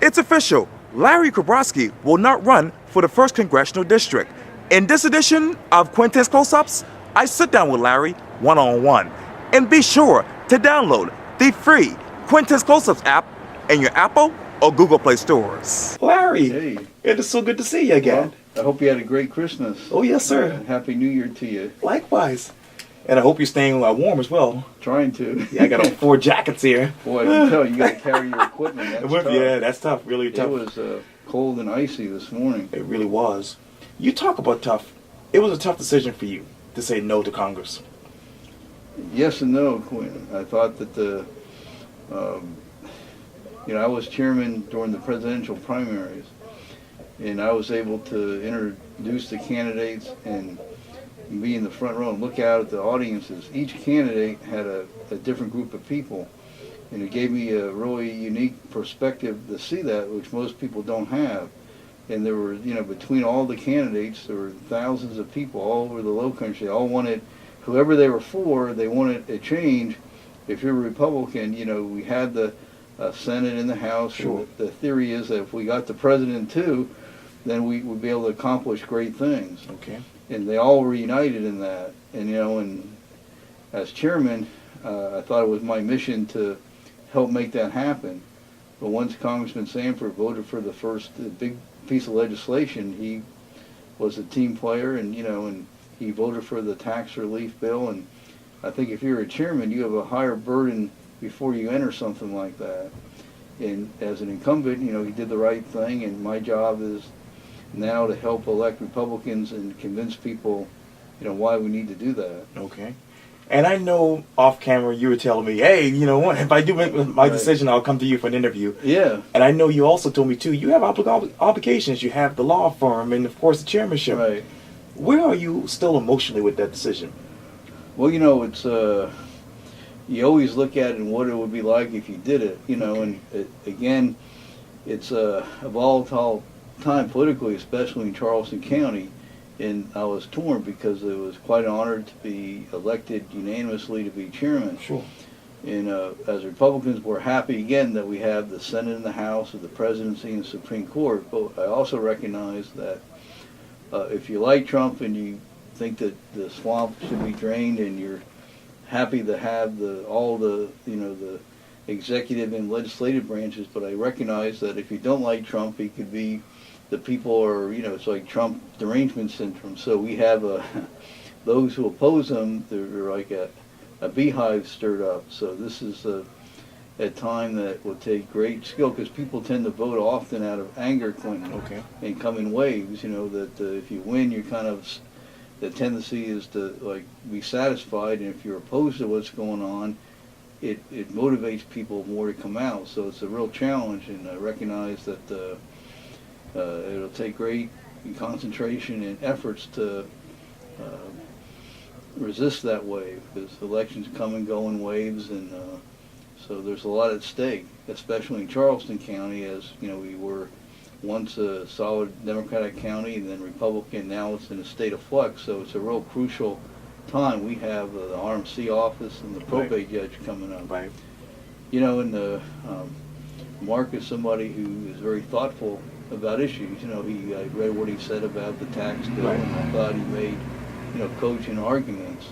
It's official. Larry Kobrovsky will not run for the 1st Congressional District. In this edition of Quintin's Close-Ups, I sit down with Larry one-on-one. And be sure to download the free Quintin's Close-Ups app in your Apple or Google Play stores. Larry, hey, it is so good to see you again. Well, I hope you had a great Christmas. Oh, yes, sir. Happy New Year to you. Likewise. And I hope you're staying warm as well. Trying to. Yeah, I got on 4 jackets here. Boy, I can tell you got to carry your equipment. That's tough. Yeah, that's tough. Really tough. It was cold and icy this morning. It really was. You talk about tough. It was a tough decision for you to say no to Congress. Yes and no, Quintin. I thought that I was chairman during the presidential primaries, and I was able to introduce the candidates and be in the front row and look out at the audiences. Each candidate had a different group of people, and it gave me a really unique perspective to see that, which most people don't have. And there were, between all the candidates, there were thousands of people all over the Low Country. They all wanted, whoever they were for, they wanted a change. If you're a Republican, we had the Senate and the House. Sure. The theory is that if we got the president too, then we would be able to accomplish great things. Okay. And they all were united in that. And and as chairman, I thought it was my mission to help make that happen. But once Congressman Sanford voted for the first big piece of legislation, he was a team player, and and he voted for the tax relief bill. And I think if you're a chairman, you have a higher burden before you enter something like that. And as an incumbent, he did the right thing, and my job is now to help elect Republicans and convince people, why we need to do that. Okay. And I know off camera you were telling me, hey, if I do make my decision, I'll come to you for an interview. Yeah. And I know you also told me, too, you have obligations. You have the law firm and, of course, the chairmanship. Right. Where are you still emotionally with that decision? Well, it's, you always look at it and what it would be like if you did it, and again, it's a volatile time politically, especially in Charleston County. And I was torn because it was quite an honor to be elected unanimously to be chairman. Sure. And as Republicans, we're happy again that we have the Senate and the House, of the presidency and the Supreme Court. But I also recognize that if you like Trump and you think that the swamp should be drained, and you're happy to have all the executive and legislative branches, but I recognize that if you don't like Trump, he could be. The people are, it's like Trump derangement syndrome. So we have those who oppose him, they're like a beehive stirred up. So this is a time that will take great skill, because people tend to vote often out of anger, Quintin, okay, and come in waves. That if you win, you're kind of, the tendency is to be satisfied, and if you're opposed to what's going on, it motivates people more to come out. So it's a real challenge, and I recognize that it'll take great concentration and efforts to resist that wave, because elections come and go in waves, and so there's a lot at stake, especially in Charleston County, as we were once a solid Democratic county and then Republican. Now it's in a state of flux, so it's a real crucial time. We have the RMC office and the probate judge coming up. Right. And Mark is somebody who is very thoughtful about issues. I read what he said about the tax bill, right, and I thought he made, cogent arguments.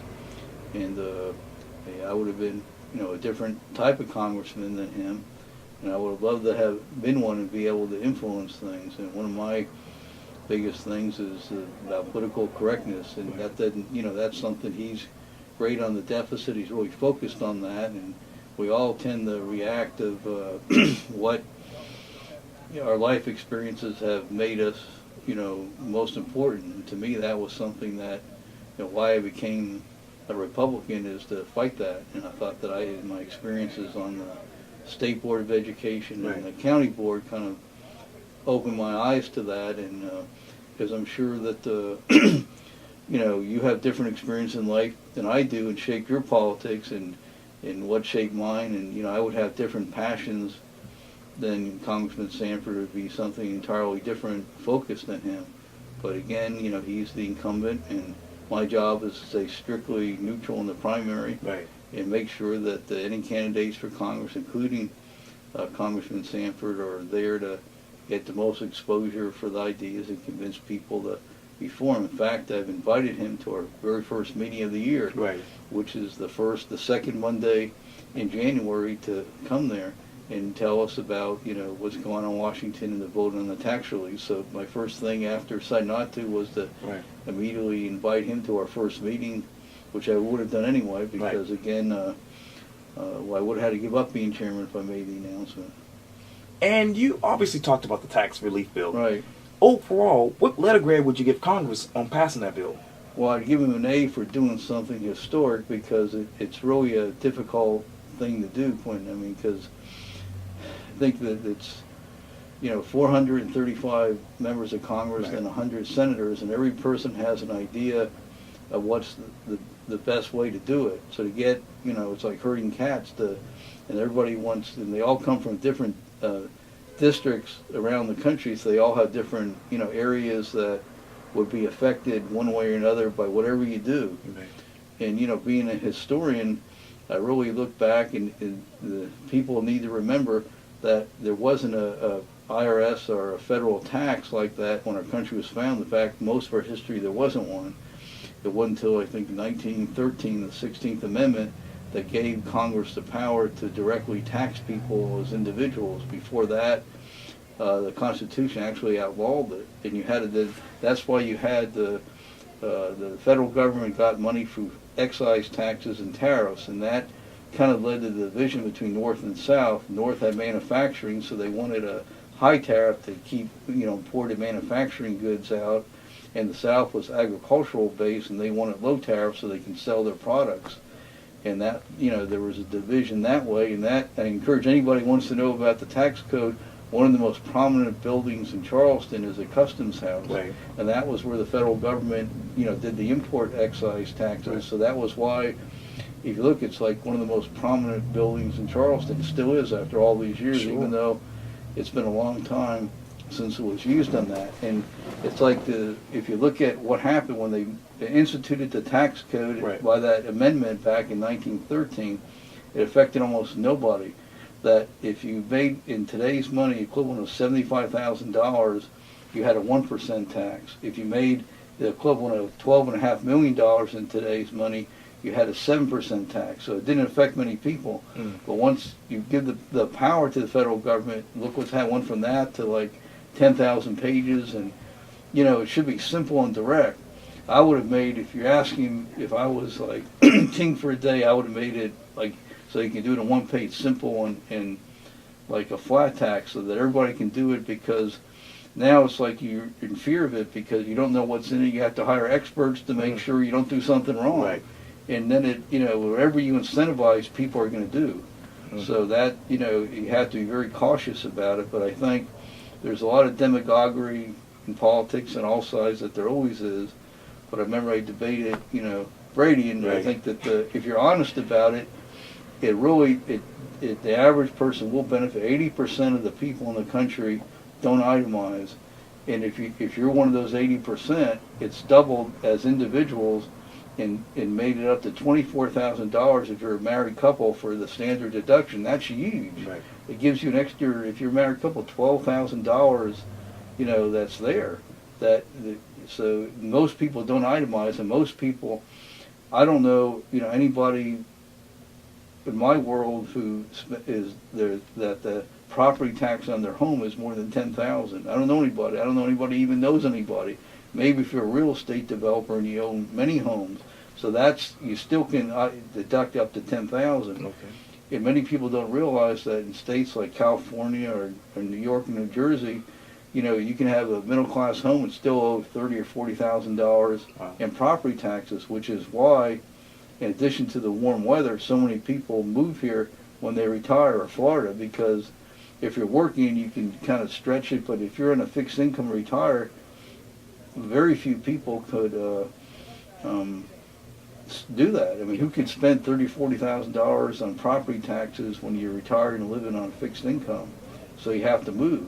And I would have been, a different type of congressman than him, and I would have loved to have been one and be able to influence things. And one of my biggest things is about political correctness, and that doesn't, that's something he's great on the deficit. He's really focused on that, and we all tend to react of what our life experiences have made us, most important. And to me, that was something that, why I became a Republican, is to fight that. And I thought that my experiences on the State Board of Education, right, and the County Board kind of opened my eyes to that. And because I'm sure that, you have different experience in life than I do, and shaped your politics, and what shaped mine. And, I would have different passions than Congressman Sanford. Would be something entirely different focus than him. But again, he's the incumbent, and my job is to stay strictly neutral in the primary, right, and make sure that any candidates for Congress, including Congressman Sanford are there to get the most exposure for the ideas and convince people to be for him. In fact, I've invited him to our very first meeting of the year, Right. which is the second Monday in January, to come there and tell us about, what's going on in Washington and the vote on the tax relief. So my first thing after deciding not to was to Right. immediately invite him to our first meeting, which I would have done anyway, because again, I would have had to give up being chairman if I made the announcement. And you obviously talked about the tax relief bill. Right. Overall, what letter grade would you give Congress on passing that bill? Well, I'd give him an A for doing something historic, because it's really a difficult thing to do, Quintin. I mean, because I think that it's, 435 members of Congress and 100 senators, and every person has an idea of what's the best way to do it. So to get, it's like herding cats, and everybody wants, and they all come from different districts around the country, so they all have different, areas that would be affected one way or another by whatever you do. Right. And, being a historian, I really look back, and the people need to remember that there wasn't a IRS or a federal tax like that when our country was founded. In fact, most of our history, there wasn't one. It wasn't until, I think, 1913, the 16th Amendment, that gave Congress the power to directly tax people as individuals. Before that, the Constitution actually outlawed it, and you had to. That's why you had the federal government got money through excise taxes and tariffs, and that kind of led to the division between North and South. North had manufacturing, so they wanted a high tariff to keep imported manufacturing goods out, and the South was agricultural based, and they wanted low tariffs so they can sell their products. And that, there was a division that way, and that, I encourage anybody who wants to know about the tax code. One of the most prominent buildings in Charleston is a customs house, Right. and that was where the federal government, did the import excise taxes. Right. So that was why, if you look, it's like one of the most prominent buildings in Charleston. It still is after all these years, Sure. even though it's been a long time since it was used on that. And it's like if you look at what happened when they instituted the tax code, Right. by that amendment back in 1913, it affected almost nobody. That if you made, in today's money, equivalent of $75,000, you had a 1% tax. If you made the equivalent of $12.5 million in today's money, you had a 7% tax. So it didn't affect many people. But once you give the power to the federal government, look what's happened. Went from that to like 10,000 pages, and it should be simple and direct. I would have made, if you're asking if I was like king for a day, I would have made it like, so you can do it in one page, simple and like a flat tax, so that everybody can do it. Because now it's like you're in fear of it, because you don't know what's in it. You have to hire experts to make sure you don't do something wrong. Right. And then whatever you incentivize, people are going to do. So that, you have to be very cautious about it. But I think there's a lot of demagoguery in politics on all sides, that there always is. But I remember I debated, Brady, and Right. I think that if you're honest about it, it really, the average person will benefit. 80% of the people in the country don't itemize. And if you're one of those 80%, it's doubled as individuals, and made it up to $24,000 if you're a married couple for the standard deduction. That's huge. Right. It gives you an extra, if you're a married couple, $12,000, that's there. So most people don't itemize, and most people, I don't know, anybody in my world who is there, that the property tax on their home is more than $10,000. I don't know anybody. I don't know anybody even knows anybody. Maybe if you're a real estate developer and you own many homes, so you still can deduct up to $10,000. Okay. And many people don't realize that in states like California or New York and New Jersey, you can have a middle class home and still owe $30,000 or $40,000 Wow. in property taxes, which is why, in addition to the warm weather, so many people move here when they retire, or Florida, because if you're working, you can kind of stretch it. But if you're in a fixed income retire, very few people could do that. I mean, who could spend $30,000, $40,000 on property taxes when you're retired and living on a fixed income? So you have to move.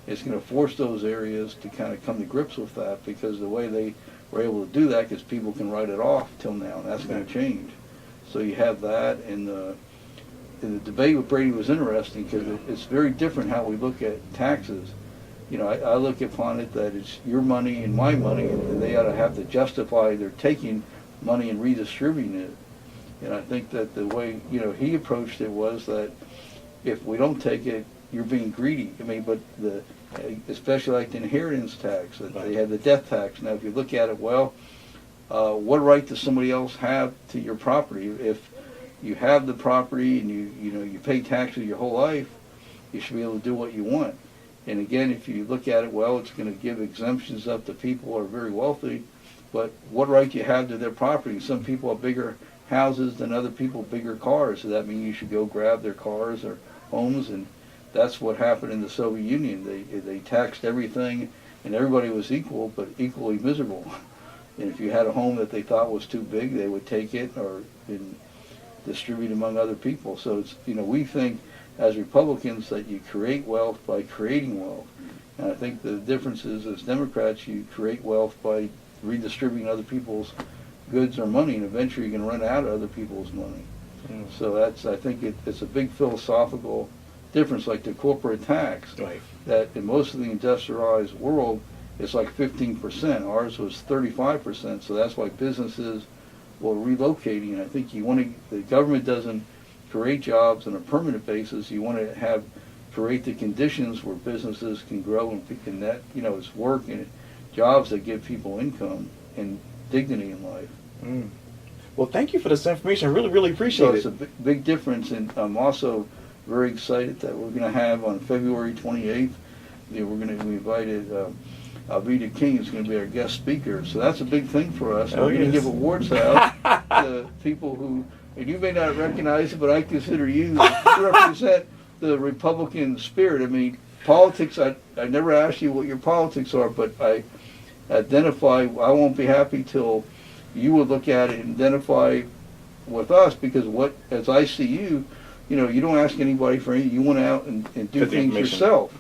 It's going to force those areas to kind of come to grips with that, because the way they were able to do that, because people can write it off till now, and that's going to change. So you have that, and the debate with Brady was interesting because it's very different how we look at taxes. You know, I look upon it that it's your money and my money, and they ought to have to justify their taking money and redistributing it. And I think that the way, you know, he approached it was that if we don't take it, you're being greedy. I mean, but especially like the inheritance tax, that they had the death tax. Now, if you look at it, well, what right does somebody else have to your property? If you have the property and you pay taxes your whole life, you should be able to do what you want. And again, if you look at it, well, it's going to give exemptions up to people who are very wealthy, but what right do you have to their property? Some people have bigger houses than other people, bigger cars, so that means you should go grab their cars or homes, and that's what happened in the Soviet Union. They taxed everything, and everybody was equal, but equally miserable. And if you had a home that they thought was too big, they would take it or distribute among other people. So it's, you know, we think as Republicans that you create wealth by creating wealth. And I think the difference is, as Democrats, you create wealth by redistributing other people's goods or money, and eventually you're going to run out of other people's money. So that's, I think it's a big philosophical difference, like the corporate tax, that in most of the industrialized world, it's like 15%. Ours was 35%, so that's why businesses were relocating. I think the government doesn't create jobs on a permanent basis. You want to create the conditions where businesses can grow, and that, you know, it's work and jobs that give people income and dignity in life. Well, thank you for this information. I really, really appreciate it. So it's a big difference, and I'm also very excited that we're going to have on February 28th, we invited Alveda King is going to be our guest speaker. So that's a big thing for us. We're going to give awards out to people who, and you may not recognize it, but I consider you to represent the Republican spirit. I mean, politics, I never asked you what your politics are, but I identify, I won't be happy till you would look at it and identify with us, because as I see you, you know, you don't ask anybody for anything. You went out and do things yourself.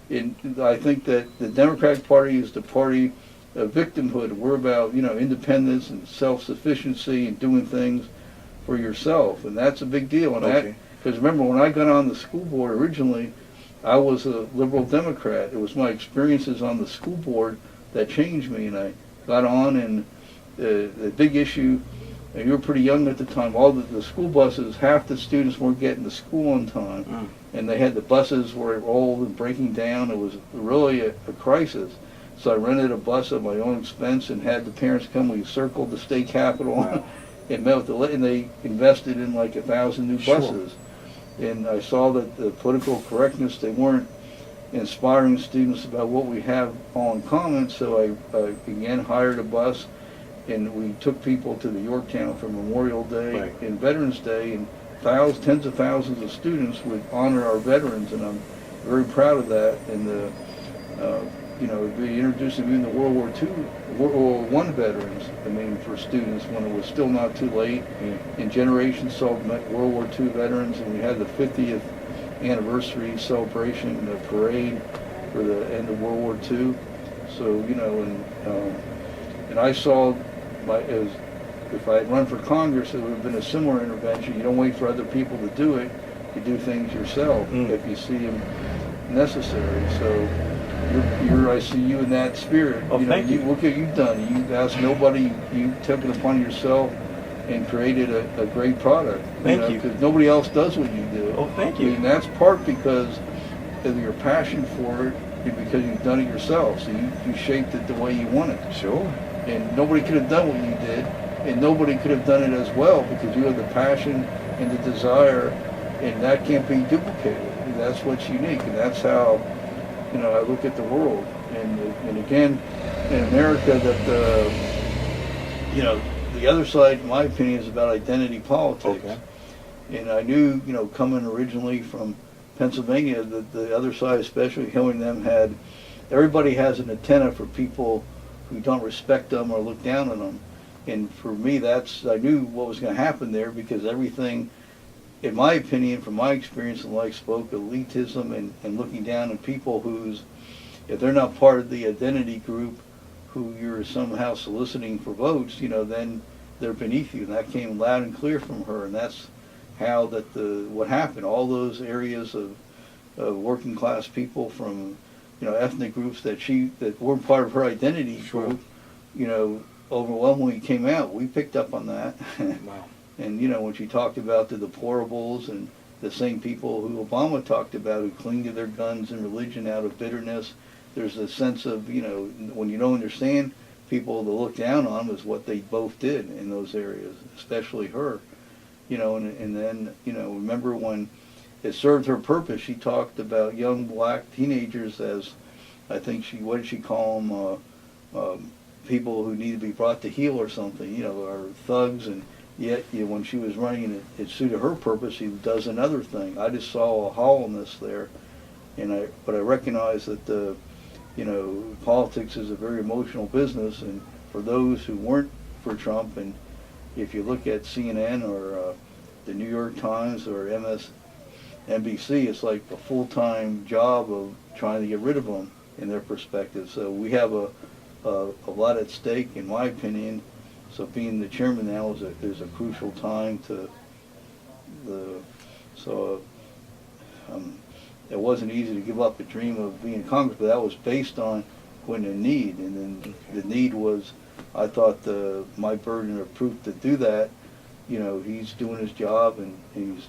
And I think that the Democratic Party is the party of victimhood. We're about, you know, independence and self-sufficiency and doing things for yourself, and that's a big deal. And because remember, when I got on the school board originally, I was a liberal Democrat. It was my experiences on the school board that changed me, and I got on, and the big issue, and you were pretty young at the time, all the school buses, half the students weren't getting to school on time, and they had the buses were old and breaking down. It was really a crisis. So I rented a bus at my own expense and had the parents come. We circled the state capitol and met with and they invested in like 1,000 new buses. And I saw that the political correctness, they weren't inspiring students about what we have all in common. So I again hired a bus, and we took people to the Yorktown for Memorial Day and Veterans Day, and tens of thousands of students would honor our veterans, and I'm very proud of that. And you know, we introduced them in the World War I veterans, I mean, for students when it was still not too late. And generations saw World War II veterans, and we had the 50th anniversary celebration, the parade for the end of World War II. So, you know, and I saw, if I had run for Congress, it would have been a similar intervention. You don't wait for other people to do it. You do things yourself if you see them necessary. So I see you in that spirit. Oh, thank you. Look what you've done. You asked nobody. You took it upon yourself and created a great product. Thank you. Because nobody else does what you do. Oh, thank you. And that's part because of your passion for it, and because you've done it yourself. So you shaped it the way you want it. Sure. And nobody could have done what you did, and nobody could have done it as well, because you have the passion and the desire, and that can't be duplicated. And that's what's unique, and that's how, you know, I look at the world. And again, in America, that you know, the other side, in my opinion, is about identity politics. And I knew, you know, coming originally from Pennsylvania, that the other side, especially hearing them, everybody has an antenna for people who don't respect them or look down on them. And for me, I knew what was going to happen there, because everything, in my opinion, from my experience in life, spoke elitism and looking down on people if they're not part of the identity group who you're somehow soliciting for votes, you know, then they're beneath you. And that came loud and clear from her, and that's how that what happened, all those areas of working class people from, ethnic groups that weren't part of her identity Sure. group, overwhelmingly came out. We picked up on that. Wow. And, when she talked about the deplorables and the same people who Obama talked about who cling to their guns and religion out of bitterness, there's a sense of, when you don't understand people to look down on was what they both did in those areas, especially her. And then, remember when it served her purpose, she talked about young black teenagers as, I think what did she call them, people who need to be brought to heel or something, or thugs, and yet when she was running it suited her purpose, she does another thing. I just saw a hollowness there, but I recognize that politics is a very emotional business, and for those who weren't for Trump, and if you look at CNN or the New York Times or MSNBC, it's like a full-time job of trying to get rid of them in their perspective. So we have a lot at stake, in my opinion. So being the chairman now is a crucial time it wasn't easy to give up the dream of being in Congress, but that was based on Quintin need, and then the need was, I thought, my burden of proof to do that. He's doing his job, and he's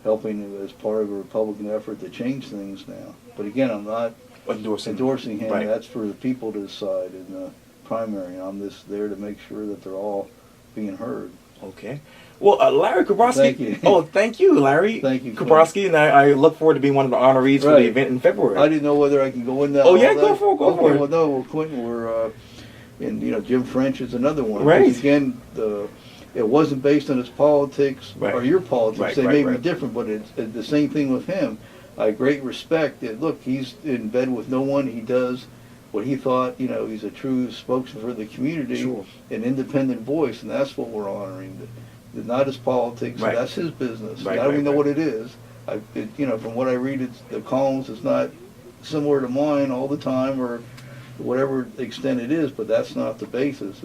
helping as part of a Republican effort to change things now. But again, I'm not endorsing him. Right. That's for the people to decide in the primary. I'm just there to make sure that they're all being heard. Okay. Well, Larry Kobrovsky. Thank you. Oh, thank you, Larry. Thank you, Kobrovsky, and I look forward to being one of the honorees for the event in February. I didn't know whether I can go in that. Oh yeah, go for it. Well, no, Quintin, and Jim French is another one. Right. Because again, it wasn't based on his politics or your politics. They may be different, but it's the same thing with him. I have great respect that, look, he's in bed with no one. He does what he thought, he's a true spokesman for the community, an independent voice, and that's what we're honoring. Not his politics, that's his business. I don't even know what it is. From what I read, the columns, it's not similar to mine all the time or whatever extent it is, but that's not the basis.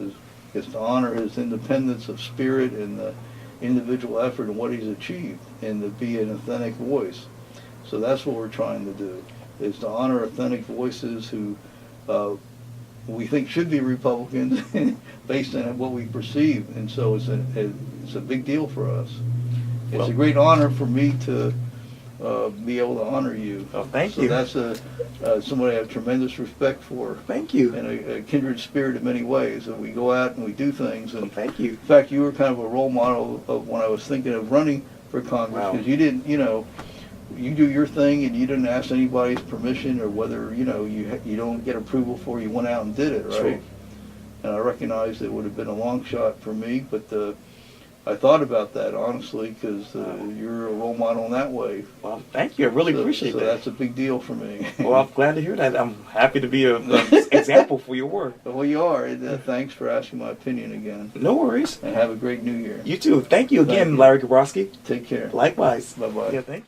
It's to honor his independence of spirit and the individual effort and what he's achieved, and to be an authentic voice. So that's what we're trying to do, is to honor authentic voices who we think should be Republicans based on what we perceive. And so it's a big deal for us. It's a great honor for me to be able to honor you. Oh, thank you. So that's somebody I have tremendous respect for. Thank you. And a kindred spirit in many ways. And we go out and we do things. And thank you. In fact, you were kind of a role model of when I was thinking of running for Congress, because you didn't, you do your thing and you didn't ask anybody's permission or whether, you don't get approval for, you went out and did it, right? Sure. And I recognized it would have been a long shot for me, but I thought about that, honestly, because you're a role model in that way. Well, thank you. I really appreciate that. So that's a big deal for me. Well, I'm glad to hear that. I'm happy to be an example for your work. Well, you are. And, thanks for asking my opinion again. No worries. And have a great new year. You too. Thank you again, Thank you. Larry Kobrovsky. Take care. Likewise. Bye-bye. Yeah, thank you.